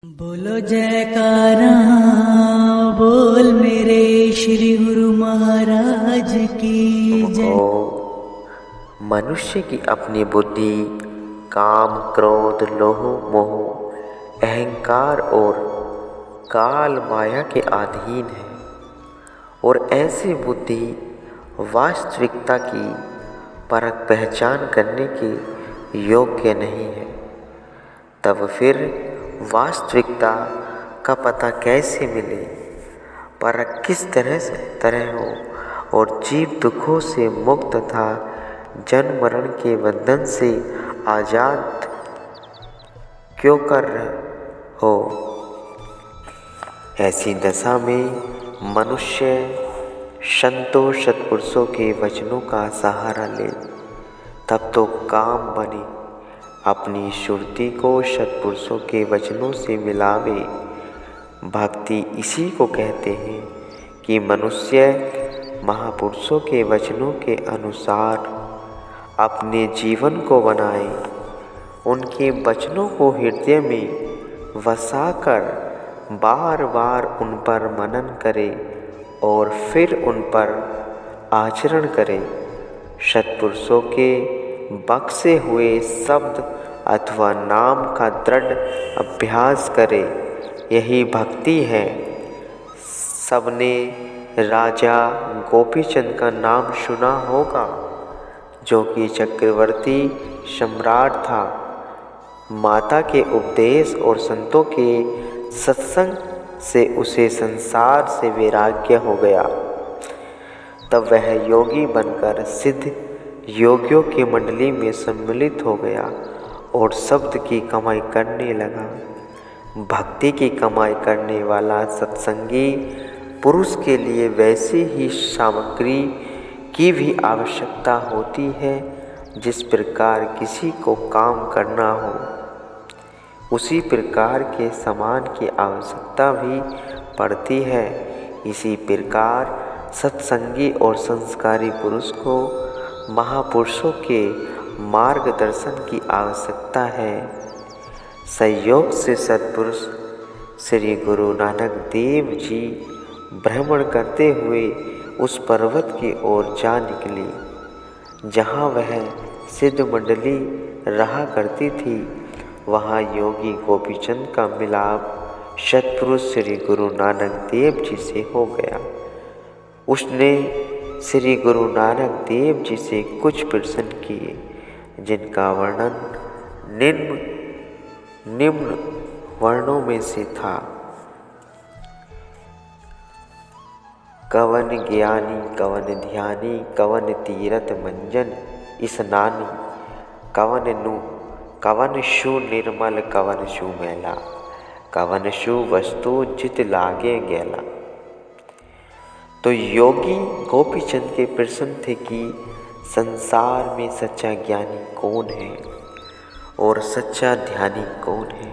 बोलो जयकारा, बोल मेरे श्री गुरु महाराज की जय। मनुष्य की अपनी बुद्धि काम, क्रोध, लोभ, मोह, अहंकार और काल माया के अधीन है और ऐसी बुद्धि वास्तविकता की परख पहचान करने के योग्य नहीं है। तब फिर वास्तविकता का पता कैसे मिले, परख किस तरह हो और जीव दुखों से मुक्त तथा जन्म मरण के बंधन से आजाद क्यों कर हो। ऐसी दशा में मनुष्य संतों सत्पुरुषों के वचनों का सहारा ले, तब तो काम बने। अपनी श्रुति को सत्पुरुषों के वचनों से मिलावे। भक्ति इसी को कहते हैं कि मनुष्य महापुरुषों के वचनों के अनुसार अपने जीवन को बनाए, उनके वचनों को हृदय में वसाकर बार बार उन पर मनन करे और फिर उन पर आचरण करे। सत्पुरुषों के बख्शे हुए शब्द अथवा नाम का दृढ़ अभ्यास करे, यही भक्ति है। सबने राजा गोपीचंद का नाम सुना होगा, जो कि चक्रवर्ती सम्राट था। माता के उपदेश और संतों के सत्संग से उसे संसार से वैराग्य हो गया। तब वह योगी बनकर सिद्ध योगियों की मंडली में सम्मिलित हो गया और शब्द की कमाई करने लगा। भक्ति की कमाई करने वाला सत्संगी पुरुष के लिए वैसी ही सामग्री की भी आवश्यकता होती है जिस प्रकार किसी को काम करना हो, उसी प्रकार के सामान की आवश्यकता भी पड़ती है। इसी प्रकार सत्संगी और संस्कारी पुरुष को महापुरुषों के मार्गदर्शन की आवश्यकता है। संयोग से सत्पुरुष श्री गुरु नानक देव जी भ्रमण करते हुए उस पर्वत की ओर जा निकले जहाँ वह सिद्ध मंडली रहा करती थी। वहाँ योगी गोपीचंद का मिलाप सत्पुरुष श्री गुरु नानक देव जी से हो गया। उसने श्री गुरु नानक देव जी से कुछ प्रश्न किए, जिनका वर्णन निम्न वर्णों में से था। कवन ज्ञानी, कवन ध्यानी, कवन तीरथ मंजन स्नानी, कवन शु निर्मल, कवन शु मैला, कवन शु वस्तु जित लागे गैला। तो योगी गोपीचंद के प्रश्न थे कि संसार में सच्चा ज्ञानी कौन है और सच्चा ध्यानी कौन है।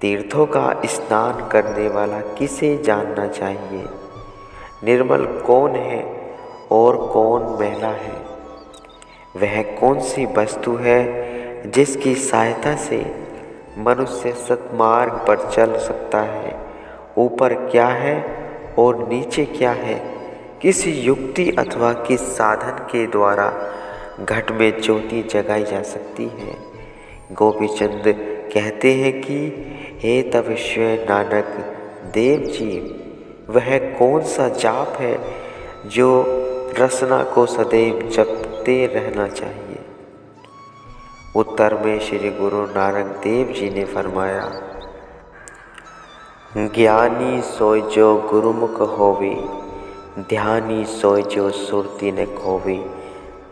तीर्थों का स्नान करने वाला किसे जानना चाहिए। निर्मल कौन है और कौन मैला है। वह कौन सी वस्तु है जिसकी सहायता से मनुष्य सत्मार्ग पर चल सकता है। ऊपर क्या है और नीचे क्या है। किस युक्ति अथवा किस साधन के द्वारा घट में ज्योति जगाई जा सकती है। गोपीचंद कहते हैं कि हे तपस्वी नानक देव जी, वह कौन सा जाप है जो रसना को सदैव जपते रहना चाहिए। उत्तर में श्री गुरु नानक देव जी ने फरमाया, ज्ञानी सोय जो गुरुमुख होवे, ध्यानी सोय जो सुरति न खोवे,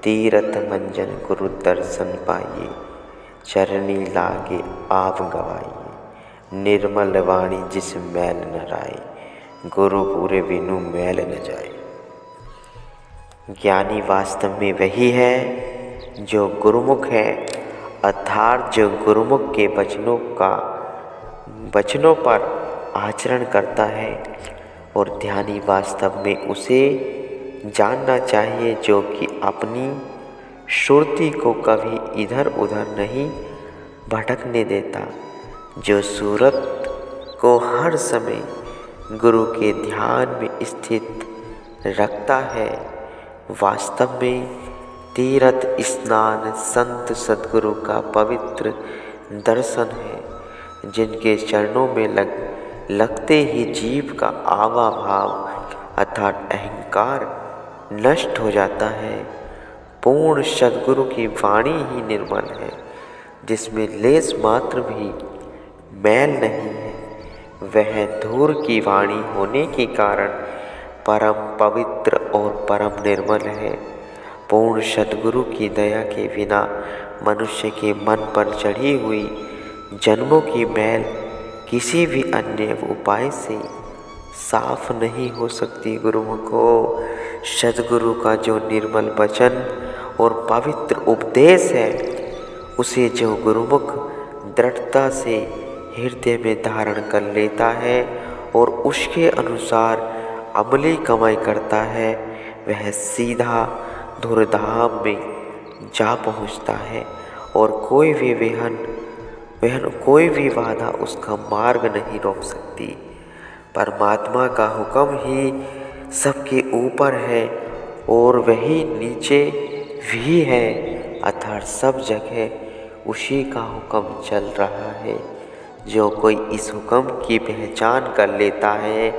तीरथ मंजन गुरु दर्शन पाइए, चरनी लागे आप गवाइए, निर्मल वाणी जिस मैल न राय, गुरु पूरे बिनु मैल न जाए। ज्ञानी वास्तव में वही है जो गुरुमुख है, अर्थात जो गुरुमुख के वचनों पर आचरण करता है। और ध्यानी वास्तव में उसे जानना चाहिए जो कि अपनी सुरति को कभी इधर उधर नहीं भटकने देता, जो सूरत को हर समय गुरु के ध्यान में स्थित रखता है, वास्तव में तीर्थ स्नान संत सद्गुरु का पवित्र दर्शन है, जिनके चरणों में लगते ही जीव का आवा भाव अर्थात अहंकार नष्ट हो जाता है। पूर्ण सद्गुरु की वाणी ही निर्मल है, जिसमें लेस मात्र भी मैल नहीं है। वह धूर की वाणी होने के कारण परम पवित्र और परम निर्मल है। पूर्ण सद्गुरु की दया के बिना मनुष्य के मन पर चढ़ी हुई जन्मों की मैल किसी भी अन्य उपाय से साफ नहीं हो सकती। गुरुमुखो, सद्गुरु का जो निर्मल वचन और पवित्र उपदेश है, उसे जो गुरुमुख दृढ़ता से हृदय में धारण कर लेता है और उसके अनुसार अमली कमाई करता है, वह सीधा धुरधाम में जा पहुँचता है और कोई भी बाधा उसका मार्ग नहीं रोक सकती। परमात्मा का हुक्म ही सबके ऊपर है और वही नीचे भी है, अर्थात सब जगह उसी का हुक्म चल रहा है। जो कोई इस हुक्म की पहचान कर लेता है,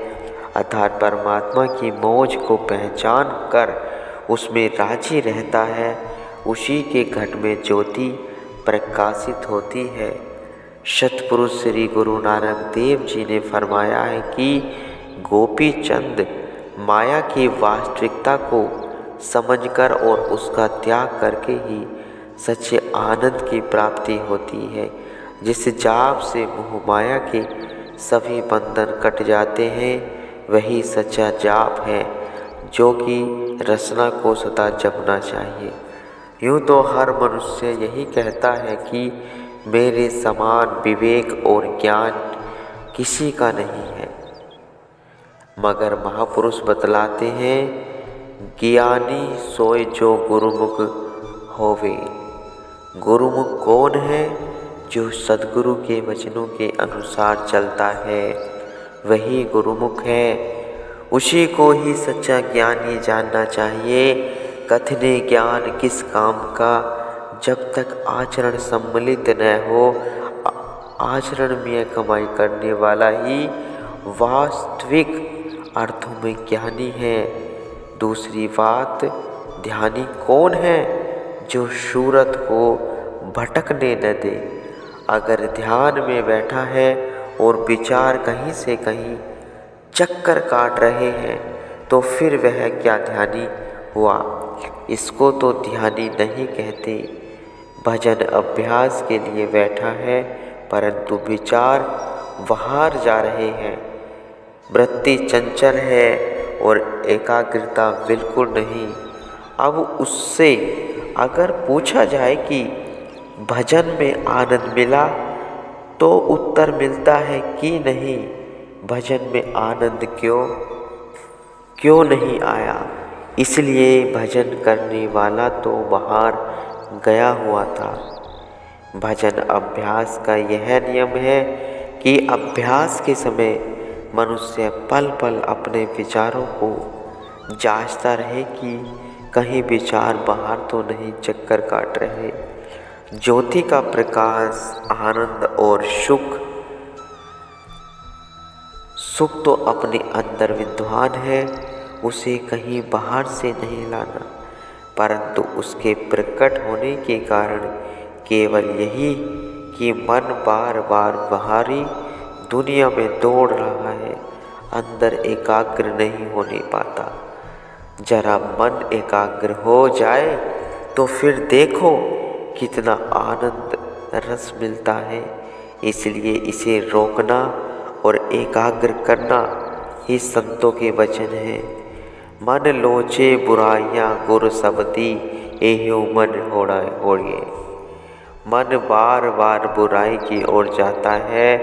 अर्थात परमात्मा की मौज को पहचान कर उसमें राजी रहता है, उसी के घट में ज्योति प्रकाशित होती है। सतपुरुष श्री गुरु नानक देव जी ने फरमाया है कि गोपी चंद माया की वास्तविकता को समझकर और उसका त्याग करके ही सच्चे आनंद की प्राप्ति होती है। जिस जाप से मोह माया के सभी बंधन कट जाते हैं, वही सच्चा जाप है, जो कि रसना को सदा जपना चाहिए। यूँ तो हर मनुष्य यही कहता है कि मेरे समान विवेक और ज्ञान किसी का नहीं है, मगर महापुरुष बतलाते हैं, ज्ञानी सोए जो गुरुमुख होवे। गुरुमुख कौन है? जो सद्गुरु के वचनों के अनुसार चलता है, वही गुरुमुख है। उसी को ही सच्चा ज्ञानी जानना चाहिए। कथने ज्ञान किस काम का, जब तक आचरण सम्मिलित न हो। आचरण में कमाई करने वाला ही वास्तविक अर्थों में ज्ञानी है। दूसरी बात, ध्यानी कौन है? जो सूरत को भटकने न दे। अगर ध्यान में बैठा है और विचार कहीं से कहीं चक्कर काट रहे हैं, तो फिर वह क्या ध्यानी हुआ? इसको तो ध्यानी नहीं कहते। भजन अभ्यास के लिए बैठा है, परंतु विचार बाहर जा रहे हैं। वृत्ति चंचल है और एकाग्रता बिल्कुल नहीं। अब उससे अगर पूछा जाए कि भजन में आनंद मिला, तो उत्तर मिलता है कि नहीं। भजन में आनंद क्यों नहीं आया? इसलिए भजन करने वाला तो बाहर गया हुआ था। भजन अभ्यास का यह नियम है कि अभ्यास के समय मनुष्य पल पल अपने विचारों को जांचता रहे कि कहीं विचार बाहर तो नहीं चक्कर काट रहे। ज्योति का प्रकाश, आनंद और सुख तो अपने अंदर विद्वान है, उसे कहीं बाहर से नहीं लाना, परंतु उसके प्रकट होने के कारण केवल यही कि मन बार बार बाहरी दुनिया में दौड़ रहा है, अंदर एकाग्र नहीं होने पाता। जरा मन एकाग्र हो जाए तो फिर देखो कितना आनंद रस मिलता है। इसलिए इसे रोकना और एकाग्र करना ही संतों के वचन है। मन लोचे बुराइयां गुर सबदी, एह्यो मन होड़िए। मन बार बार बुराई की ओर जाता है,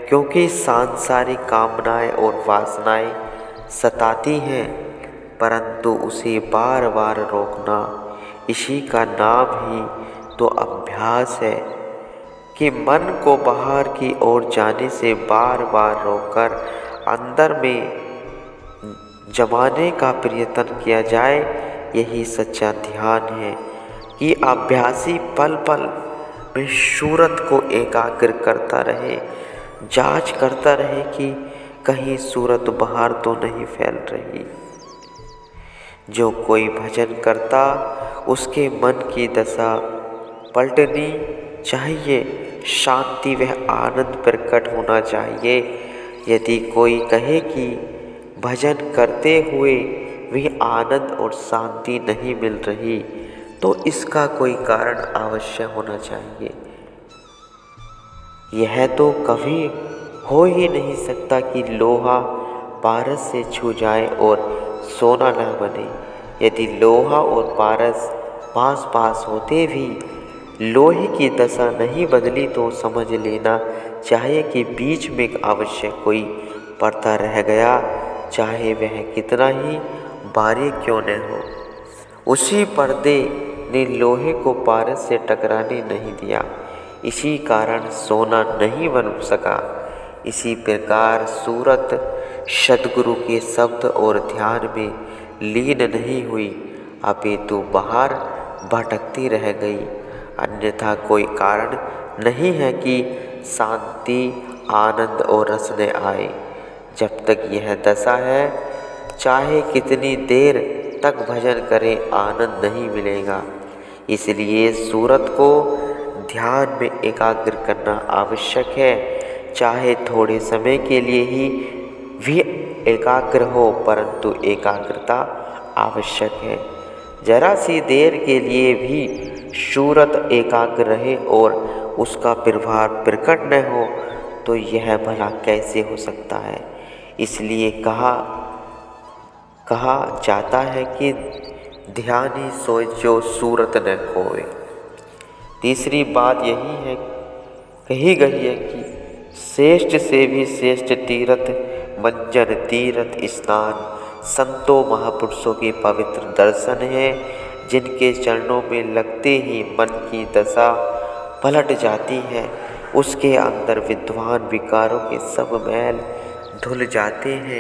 क्योंकि सांसारिक कामनाएं और वासनाएं सताती हैं, परंतु उसे बार बार रोकना, इसी का नाम ही तो अभ्यास है। कि मन को बाहर की ओर जाने से बार बार रोककर अंदर में जमाने का प्रयत्न किया जाए, यही सच्चा ध्यान है। कि अभ्यासी पल पल में सूरत को एकाग्र करता रहे, जांच करता रहे कि कहीं सूरत बाहर तो नहीं फैल रही। जो कोई भजन करता उसके मन की दशा पलटनी चाहिए, शांति व आनंद प्रकट होना चाहिए। यदि कोई कहे कि भजन करते हुए भी आनंद और शांति नहीं मिल रही, तो इसका कोई कारण अवश्य होना चाहिए। यह तो कभी हो ही नहीं सकता कि लोहा पारस से छू जाए और सोना न बने। यदि लोहा और पारस पास पास होते भी लोहे की दशा नहीं बदली, तो समझ लेना चाहिए कि बीच में अवश्य कोई पर्दा रह गया, चाहे वह कितना ही बारीक क्यों न हो। उसी पर्दे ने लोहे को पारस से टकराने नहीं दिया, इसी कारण सोना नहीं बन सका। इसी प्रकार सूरत सद्गुरु के शब्द और ध्यान में लीन नहीं हुई, अपितु बाहर भटकती रह गई। अन्यथा कोई कारण नहीं है कि शांति, आनंद और रस न आए। जब तक यह दशा है, चाहे कितनी देर तक भजन करें, आनंद नहीं मिलेगा। इसलिए सूरत को ध्यान में एकाग्र करना आवश्यक है, चाहे थोड़े समय के लिए ही भी एकाग्र हो, परंतु एकाग्रता आवश्यक है। जरा सी देर के लिए भी सूरत एकाग्र रहे और उसका प्रभाव प्रकट न हो, तो यह भला कैसे हो सकता है। इसलिए कहा जाता है कि ध्यानी सोए जो सूरत न खोए। तीसरी बात यही है कही गई है कि श्रेष्ठ से भी श्रेष्ठ तीर्थ मंजन, तीर्थ स्नान संतों महापुरुषों के पवित्र दर्शन है, जिनके चरणों में लगते ही मन की दशा पलट जाती है। उसके अंदर विद्वान विकारों के सब मैल धुल जाते हैं।